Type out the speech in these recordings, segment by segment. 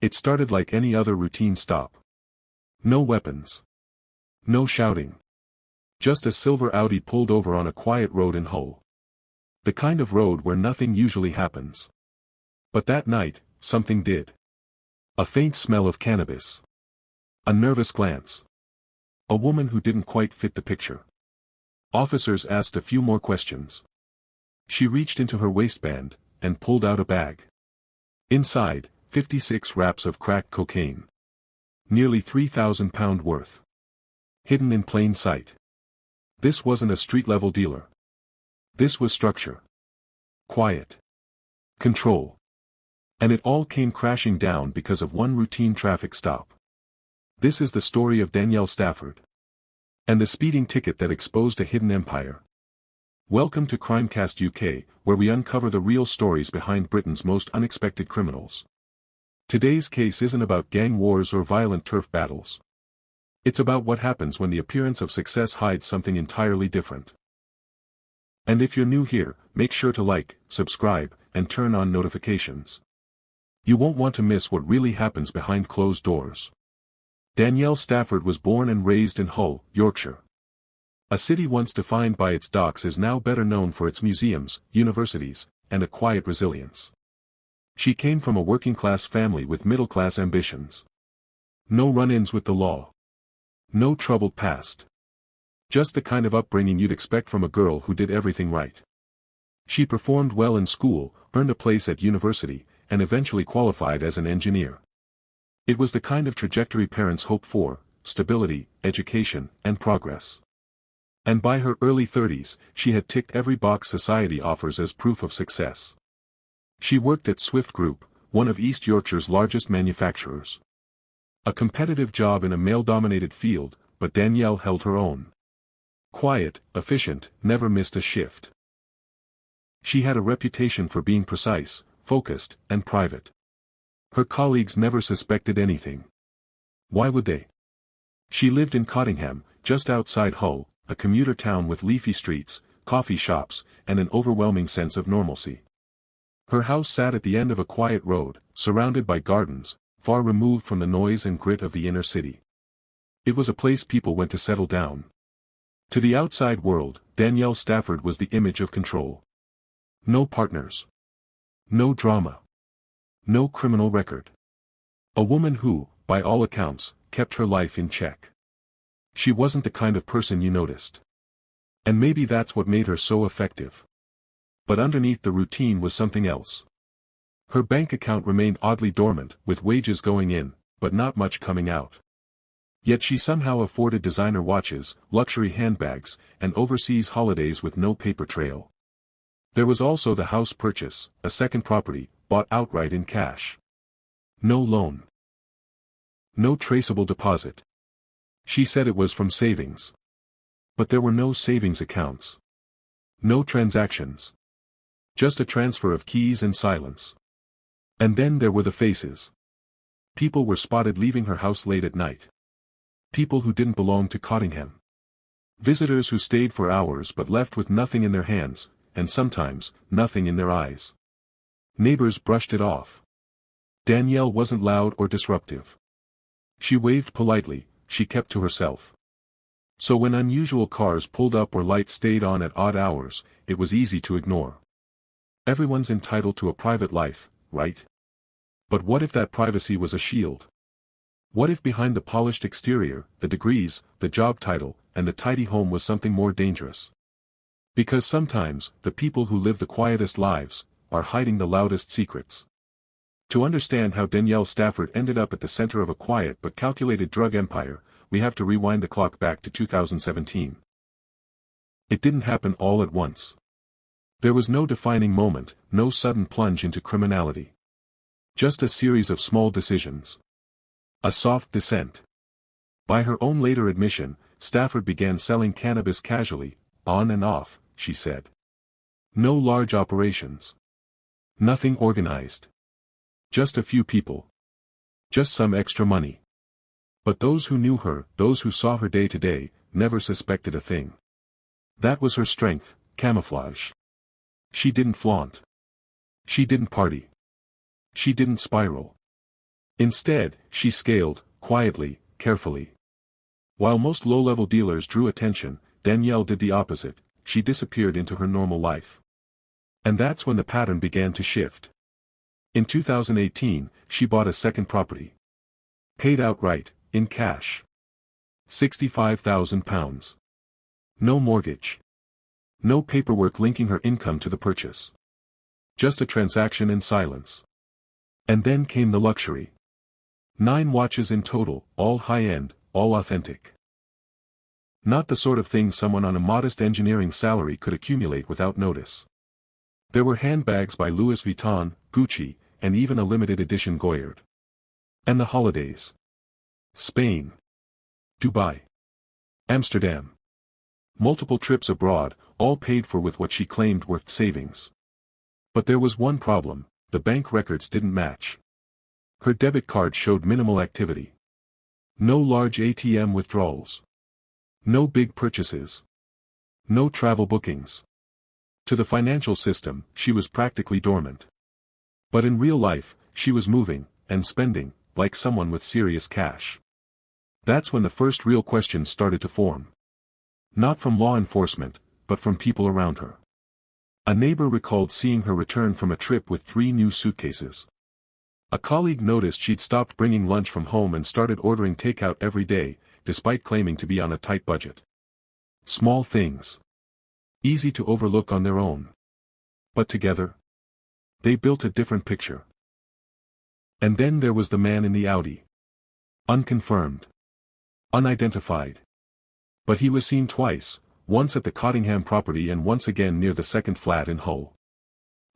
It started like any other routine stop. No weapons. No shouting. Just a silver Audi pulled over on a quiet road in Hull. The kind of road where nothing usually happens. But that night, something did. A faint smell of cannabis. A nervous glance. A woman who didn't quite fit the picture. Officers asked a few more questions. She reached into her waistband, and pulled out a bag. Inside, 56 wraps of crack cocaine. Nearly £3,000 worth. Hidden in plain sight. This wasn't a street-level dealer. This was structure. Quiet. Control. And it all came crashing down because of one routine traffic stop. This is the story of Danielle Stafford. And the speeding ticket that exposed a hidden empire. Welcome to CrimeCast UK, where we uncover the real stories behind Britain's most unexpected criminals. Today's case isn't about gang wars or violent turf battles. It's about what happens when the appearance of success hides something entirely different. And if you're new here, make sure to like, subscribe, and turn on notifications. You won't want to miss what really happens behind closed doors. Danielle Stafford was born and raised in Hull, Yorkshire. A city once defined by its docks is now better known for its museums, universities, and a quiet resilience. She came from a working-class family with middle-class ambitions. No run-ins with the law. No troubled past. Just the kind of upbringing you'd expect from a girl who did everything right. She performed well in school, earned a place at university, and eventually qualified as an engineer. It was the kind of trajectory parents hope for: stability, education, and progress. And by her early 30s, she had ticked every box society offers as proof of success. She worked at Swift Group, one of East Yorkshire's largest manufacturers. A competitive job in a male-dominated field, but Danielle held her own. Quiet, efficient, never missed a shift. She had a reputation for being precise, focused, and private. Her colleagues never suspected anything. Why would they? She lived in Cottingham, just outside Hull, a commuter town with leafy streets, coffee shops, and an overwhelming sense of normalcy. Her house sat at the end of a quiet road, surrounded by gardens, far removed from the noise and grit of the inner city. It was a place people went to settle down. To the outside world, Danielle Stafford was the image of control. No partners. No drama. No criminal record. A woman who, by all accounts, kept her life in check. She wasn't the kind of person you noticed. And maybe that's what made her so effective. But underneath the routine was something else. Her bank account remained oddly dormant, with wages going in, but not much coming out. Yet she somehow afforded designer watches, luxury handbags, and overseas holidays with no paper trail. There was also the house purchase, a second property, bought outright in cash. No loan. No traceable deposit. She said it was from savings. But there were no savings accounts. No transactions. Just a transfer of keys and silence. And then there were the faces. People were spotted leaving her house late at night. People who didn't belong to Cottingham. Visitors who stayed for hours but left with nothing in their hands, and sometimes, nothing in their eyes. Neighbors brushed it off. Danielle wasn't loud or disruptive. She waved politely, she kept to herself. So when unusual cars pulled up or lights stayed on at odd hours, it was easy to ignore. Everyone's entitled to a private life, right? But what if that privacy was a shield? What if behind the polished exterior, the degrees, the job title, and the tidy home was something more dangerous? Because sometimes, the people who live the quietest lives, are hiding the loudest secrets. To understand how Danielle Stafford ended up at the center of a quiet but calculated drug empire, we have to rewind the clock back to 2017. It didn't happen all at once. There was no defining moment, no sudden plunge into criminality. Just a series of small decisions. A soft descent. By her own later admission, Stafford began selling cannabis casually, on and off, she said. No large operations. Nothing organized. Just a few people. Just some extra money. But those who knew her, those who saw her day to day, never suspected a thing. That was her strength, camouflage. She didn't flaunt. She didn't party. She didn't spiral. Instead, she scaled, quietly, carefully. While most low-level dealers drew attention, Danielle did the opposite. She disappeared into her normal life. And that's when the pattern began to shift. In 2018, she bought a second property. Paid outright, in cash. £65,000. No mortgage. No paperwork linking her income to the purchase. Just a transaction in silence. And then came the luxury. 9 watches in total, all high-end, all authentic. Not the sort of thing someone on a modest engineering salary could accumulate without notice. There were handbags by Louis Vuitton, Gucci, and even a limited edition Goyard. And the holidays. Spain. Dubai. Amsterdam. Multiple trips abroad, all paid for with what she claimed were savings. But there was one problem: the bank records didn't match. Her debit card showed minimal activity. No large ATM withdrawals. No big purchases. No travel bookings. To the financial system, she was practically dormant. But in real life, she was moving, and spending, like someone with serious cash. That's when the first real questions started to form. Not from law enforcement, but from people around her. A neighbor recalled seeing her return from a trip with 3 new suitcases. A colleague noticed she'd stopped bringing lunch from home and started ordering takeout every day, despite claiming to be on a tight budget. Small things. Easy to overlook on their own. But together, they built a different picture. And then there was the man in the Audi. Unconfirmed. Unidentified. But he was seen twice, once at the Cottingham property and once again near the second flat in Hull.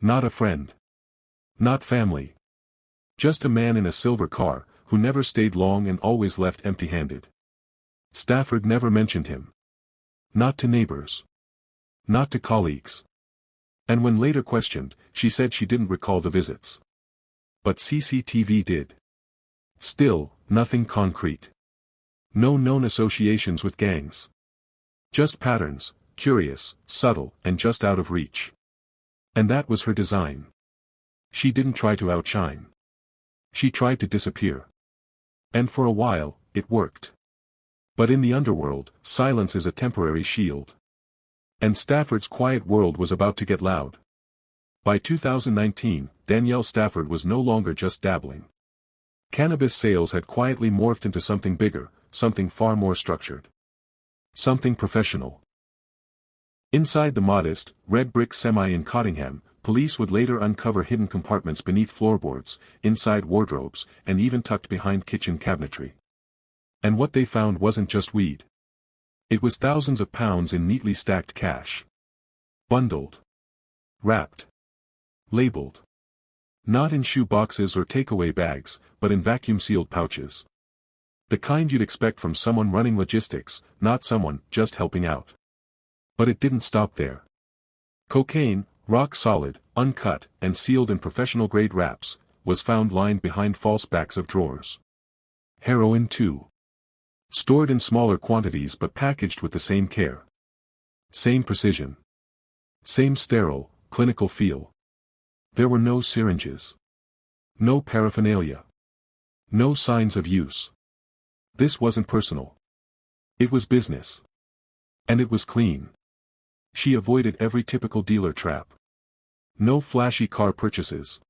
Not a friend. Not family. Just a man in a silver car, who never stayed long and always left empty-handed. Stafford never mentioned him. Not to neighbors. Not to colleagues. And when later questioned, she said she didn't recall the visits. But CCTV did. Still, nothing concrete. No known associations with gangs. Just patterns, curious, subtle, and just out of reach. And that was her design. She didn't try to outshine. She tried to disappear. And for a while, it worked. But in the underworld, silence is a temporary shield. And Stafford's quiet world was about to get loud. By 2019, Danielle Stafford was no longer just dabbling. Cannabis sales had quietly morphed into something bigger, something far more structured. Something professional. Inside the modest, red brick semi in Cottingham, police would later uncover hidden compartments beneath floorboards, inside wardrobes, and even tucked behind kitchen cabinetry. And what they found wasn't just weed. It was thousands of pounds in neatly stacked cash. Bundled. Wrapped. Labeled. Not in shoe boxes or takeaway bags, but in vacuum-sealed pouches. The kind you'd expect from someone running logistics, not someone just helping out. But it didn't stop there. Cocaine, rock solid, uncut, and sealed in professional-grade wraps, was found lined behind false backs of drawers. Heroin too. Stored in smaller quantities but packaged with the same care. Same precision. Same sterile, clinical feel. There were no syringes. No paraphernalia. No signs of use. This wasn't personal. It was business. And it was clean. She avoided every typical dealer trap. No flashy car purchases.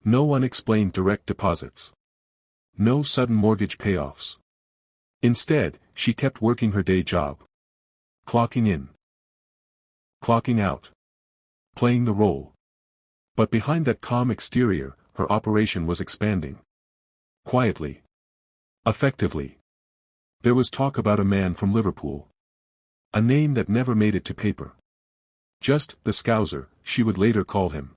No unexplained direct deposits. No sudden mortgage payoffs. Instead, she kept working her day job. Clocking in. Clocking out. Playing the role. But behind that calm exterior, her operation was expanding. Quietly. Effectively. There was talk about a man from Liverpool. A name that never made it to paper. Just the Scouser, she would later call him.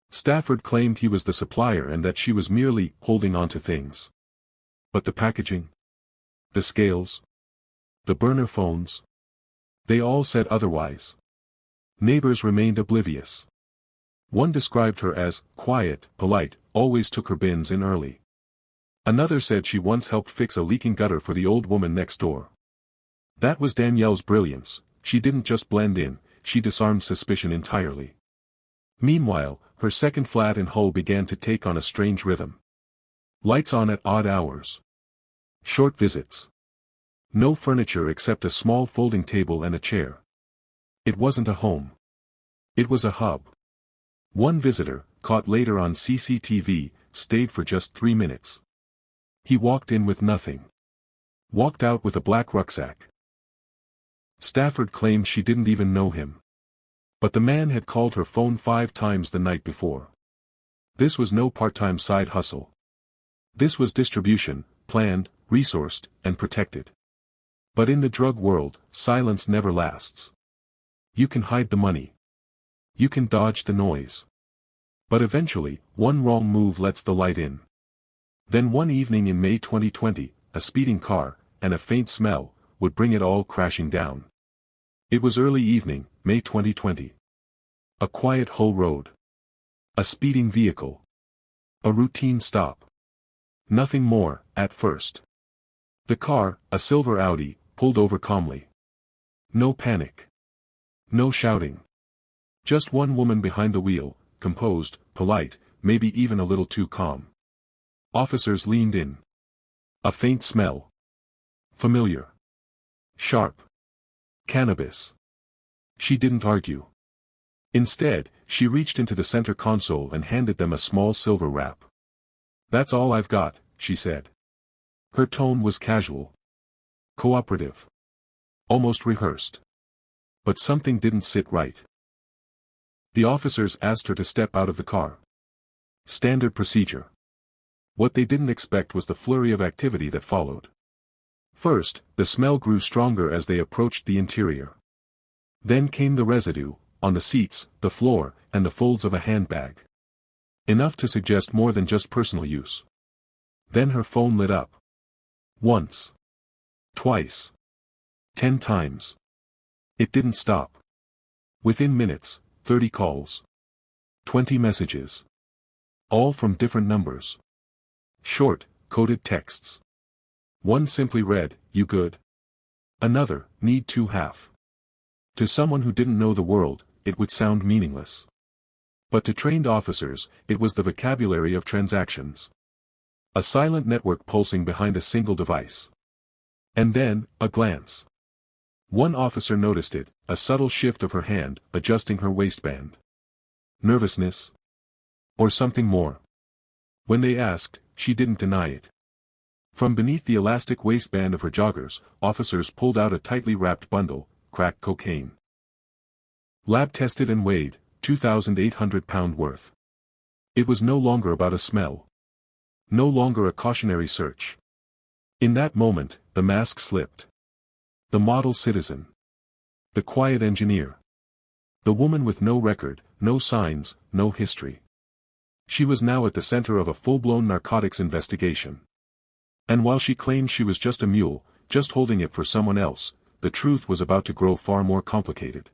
Stafford claimed he was the supplier and that she was merely holding on to things. But the packaging? The scales? The burner phones? They all said otherwise. Neighbors remained oblivious. One described her as quiet, polite, always took her bins in early. Another said she once helped fix a leaking gutter for the old woman next door. That was Danielle's brilliance. She didn't just blend in, she disarmed suspicion entirely. Meanwhile, her second flat in Hull began to take on a strange rhythm. Lights on at odd hours. Short visits. No furniture except a small folding table and a chair. It wasn't a home. It was a hub. One visitor, caught later on CCTV, stayed for just 3 minutes. He walked in with nothing. Walked out with a black rucksack. Stafford claimed she didn't even know him. But the man had called her phone 5 times the night before. This was no part-time side hustle. This was distribution, planned, resourced, and protected. But in the drug world, silence never lasts. You can hide the money. You can dodge the noise. But eventually, one wrong move lets the light in. Then one evening in May 2020, a speeding car, and a faint smell, would bring it all crashing down. It was early evening, May 2020. A quiet Hull road. A speeding vehicle. A routine stop. Nothing more, at first. The car, a silver Audi, pulled over calmly. No panic. No shouting. Just one woman behind the wheel, composed, polite, maybe even a little too calm. Officers leaned in. A faint smell. Familiar. Sharp. Cannabis. She didn't argue. Instead, she reached into the center console and handed them a small silver wrap. "That's all I've got," she said. Her tone was casual. Cooperative. Almost rehearsed. But something didn't sit right. The officers asked her to step out of the car. Standard procedure. What they didn't expect was the flurry of activity that followed. First, the smell grew stronger as they approached the interior. Then came the residue, on the seats, the floor, and the folds of a handbag. Enough to suggest more than just personal use. Then her phone lit up. Once. Twice. 10 times. It didn't stop. Within minutes, 30 calls. 20 messages. All from different numbers. Short, coded texts. One simply read, "You good?" Another, "Need 2.5." To someone who didn't know the world, it would sound meaningless. But to trained officers, it was the vocabulary of transactions. A silent network pulsing behind a single device. And then, a glance. One officer noticed it, a subtle shift of her hand, adjusting her waistband. Nervousness? Or something more? When they asked, she didn't deny it. From beneath the elastic waistband of her joggers, officers pulled out a tightly wrapped bundle, crack cocaine. Lab tested and weighed, 2,800 pound worth. It was no longer about a smell. No longer a cautionary search. In that moment, the mask slipped. The model citizen. The quiet engineer. The woman with no record, no signs, no history. She was now at the center of a full-blown narcotics investigation. And while she claimed she was just a mule, just holding it for someone else, the truth was about to grow far more complicated.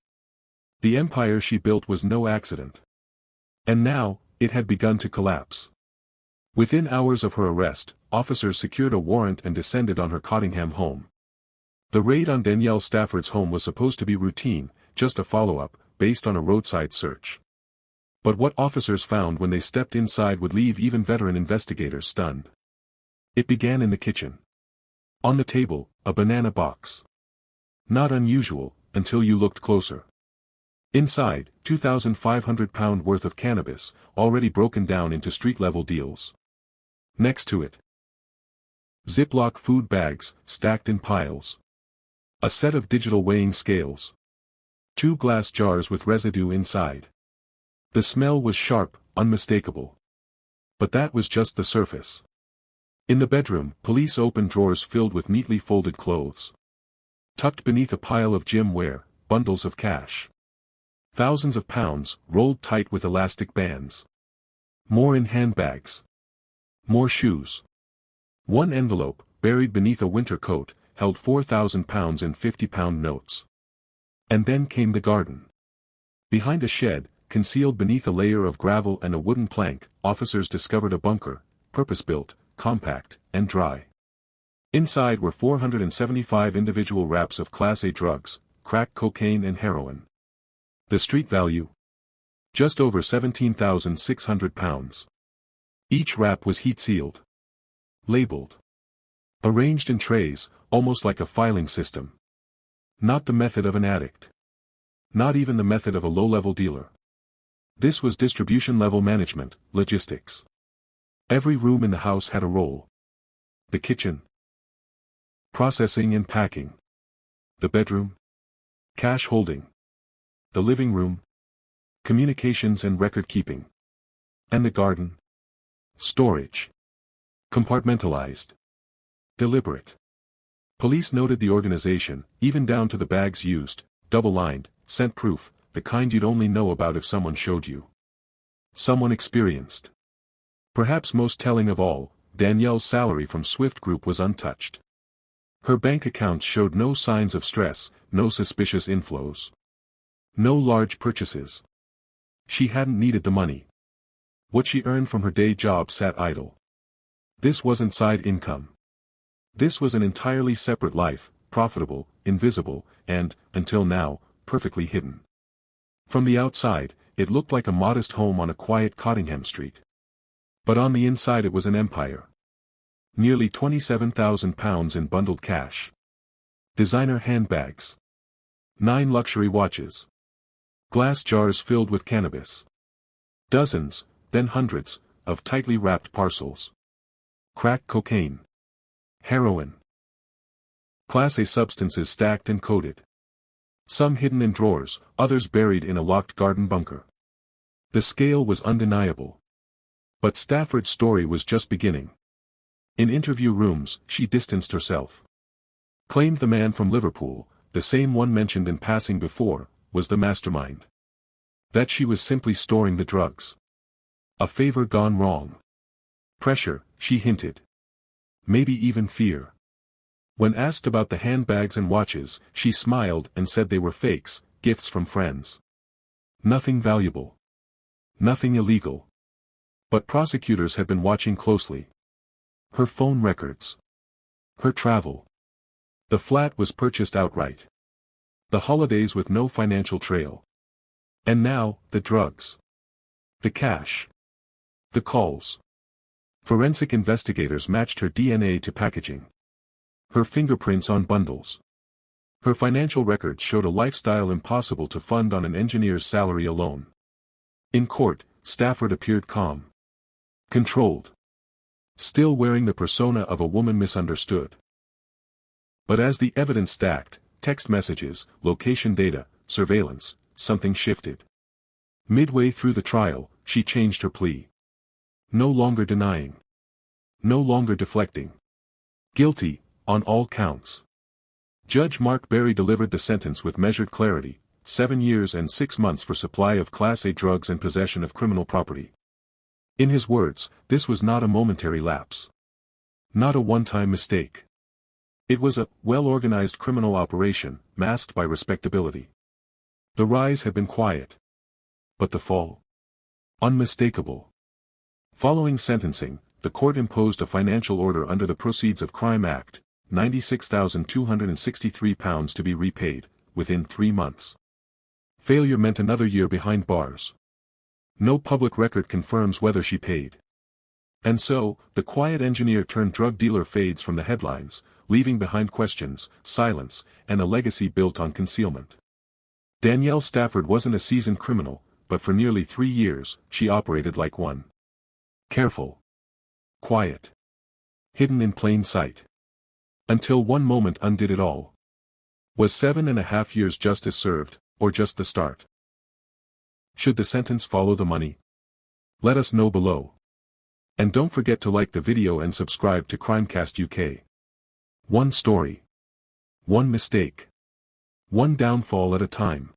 The empire she built was no accident. And now, it had begun to collapse. Within hours of her arrest, officers secured a warrant and descended on her Cottingham home. The raid on Danielle Stafford's home was supposed to be routine, just a follow-up, based on a roadside search. But what officers found when they stepped inside would leave even veteran investigators stunned. It began in the kitchen. On the table, a banana box. Not unusual, until you looked closer. Inside, 2,500 pound worth of cannabis, already broken down into street-level deals. Next to it, Ziploc food bags, stacked in piles. A set of digital weighing scales. 2 glass jars with residue inside. The smell was sharp, unmistakable. But that was just the surface. In the bedroom, police opened drawers filled with neatly folded clothes. Tucked beneath a pile of gym wear, bundles of cash. Thousands of pounds, rolled tight with elastic bands. More in handbags. More shoes. One envelope, buried beneath a winter coat, held 4,000 pounds in 50-pound notes. And then came the garden. Behind a shed, concealed beneath a layer of gravel and a wooden plank, officers discovered a bunker, purpose-built, compact, and dry. Inside were 475 individual wraps of Class A drugs, crack cocaine and heroin. The street value? Just over 17,600 pounds. Each wrap was heat-sealed. Labeled. Arranged in trays, almost like a filing system. Not the method of an addict. Not even the method of a low-level dealer. This was distribution-level management, logistics. Every room in the house had a role. The kitchen. Processing and packing. The bedroom. Cash holding. The living room. Communications and record keeping. And the garden. Storage. Compartmentalized. Deliberate. Police noted the organization, even down to the bags used, double-lined, scent-proof, the kind you'd only know about if someone showed you. Someone experienced. Perhaps most telling of all, Danielle's salary from Swift Group was untouched. Her bank accounts showed no signs of stress, no suspicious inflows. No large purchases. She hadn't needed the money. What she earned from her day job sat idle. This wasn't side income. This was an entirely separate life, profitable, invisible, and, until now, perfectly hidden. From the outside, it looked like a modest home on a quiet Cottingham street. But on the inside it was an empire. Nearly £27,000 in bundled cash. Designer handbags. 9 luxury watches. Glass jars filled with cannabis. Dozens, then hundreds, of tightly wrapped parcels. Crack cocaine. Heroin. Class A substances stacked and coated. Some hidden in drawers, others buried in a locked garden bunker. The scale was undeniable. But Stafford's story was just beginning. In interview rooms, she distanced herself. Claimed the man from Liverpool, the same one mentioned in passing before, was the mastermind. That she was simply storing the drugs. A favor gone wrong. Pressure, she hinted. Maybe even fear. When asked about the handbags and watches, she smiled and said they were fakes, gifts from friends. Nothing valuable. Nothing illegal. But prosecutors had been watching closely. Her phone records. Her travel. The flat was purchased outright. The holidays with no financial trail. And now, the drugs. The cash. The calls. Forensic investigators matched her DNA to packaging. Her fingerprints on bundles. Her financial records showed a lifestyle impossible to fund on an engineer's salary alone. In court, Stafford appeared calm. Controlled. Still wearing the persona of a woman misunderstood. But as the evidence stacked, text messages, location data, surveillance, something shifted. Midway through the trial, she changed her plea. No longer denying. No longer deflecting. Guilty, on all counts. Judge Mark Berry delivered the sentence with measured clarity, 7 years and 6 months for supply of Class A drugs and possession of criminal property. In his words, this was not a momentary lapse. Not a one-time mistake. It was a well-organized criminal operation, masked by respectability. The rise had been quiet. But the fall? Unmistakable. Following sentencing, the court imposed a financial order under the Proceeds of Crime Act, £96,263 to be repaid, within 3 months. Failure meant another year behind bars. No public record confirms whether she paid. And so, the quiet engineer turned drug dealer fades from the headlines, leaving behind questions, silence, and a legacy built on concealment. Danielle Stafford wasn't a seasoned criminal, but for nearly 3 years, she operated like one. Careful. Quiet. Hidden in plain sight. Until one moment undid it all. Was 7.5 years justice served, or just the start? Should the sentence follow the money? Let us know below. And don't forget to like the video and subscribe to CrimeCast UK. One story. One mistake. One downfall at a time.